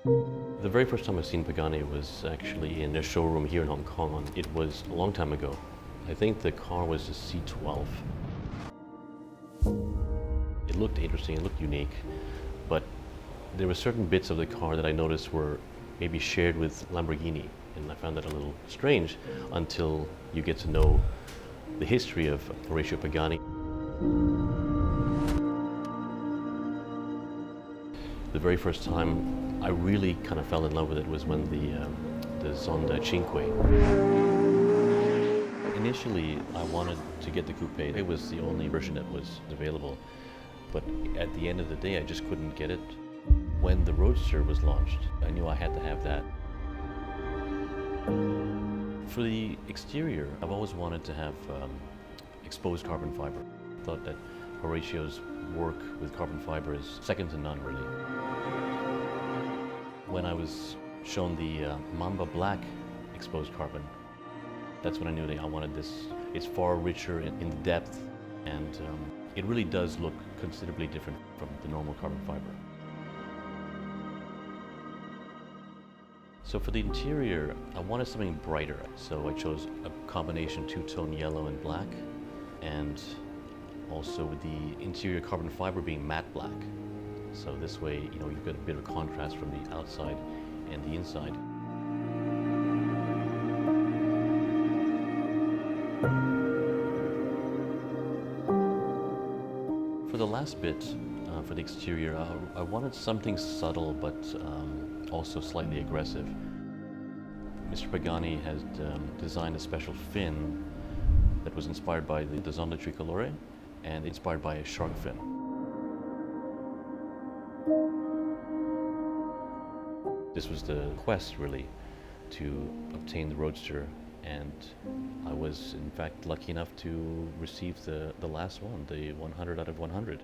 The very first time I've seen Pagani was actually in a showroom here in Hong Kong. It was a long time ago. I think the car was a C12. It looked interesting, it looked unique, but there were certain bits of the car that I noticed were maybe shared with Lamborghini, and I found that a little strange until you get to know the history of Horacio Pagani. The very first time I really kind of fell in love with it was when the Zonda Cinque. Initially, I wanted to get the coupe. It was the only version that was available, but at the end of the day, I just couldn't get it. When the Roadster was launched, I knew I had to have that. For the exterior, I've always wanted to have exposed carbon fiber. I thought that Horacio's work with carbon fiber is second to none, really. When I was shown the Mamba Black exposed carbon, that's when I knew that I wanted this. It's far richer in depth, and it really does look considerably different from the normal carbon fiber. So for the interior, I wanted something brighter. So I chose a combination two-tone yellow and black, and also with the interior carbon fiber being matte black. So this way, you've got a bit of contrast from the outside and the inside. For the last bit, for the exterior, I wanted something subtle but also slightly aggressive. Mr. Pagani has designed a special fin that was inspired by the Zonda Tricolore and inspired by a shark fin. This was the quest, really, to obtain the Roadster, and I was, in fact, lucky enough to receive the last one, the 100 out of 100.